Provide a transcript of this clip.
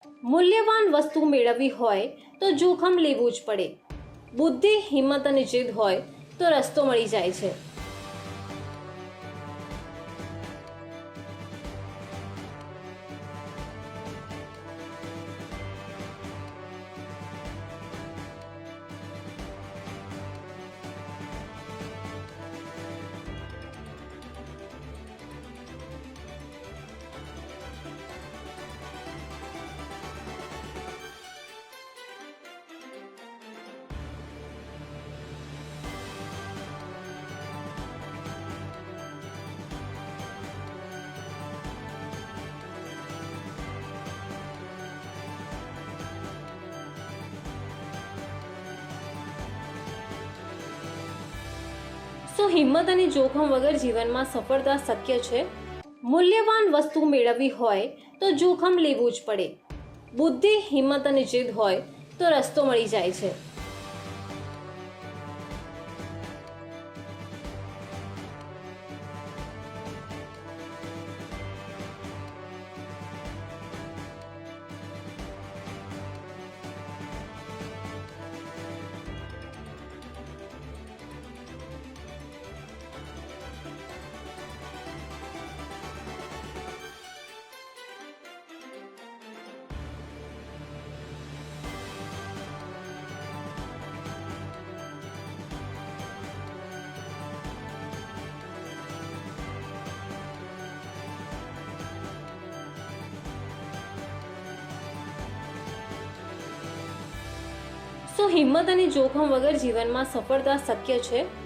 મૂલ્યવાન વસ્તુ મેળવવી હોય તો જોખમ લેવું જ પડે. બુદ્ધિ, હિંમત અને જીદ હોય તો રસ્તો મળી જાય છે. શું હિંમત અને જોખમ વગર જીવનમાં સફળતા શક્ય છે? મૂલ્યવાન વસ્તુ મેળવવી હોય તો જોખમ લેવું જ પડે. બુદ્ધિ, હિંમત અને જીદ હોય તો રસ્તો મળી જાય છે. શું હિંમત અને જોખમ વગર જીવનમાં સફળતા શક્ય છે?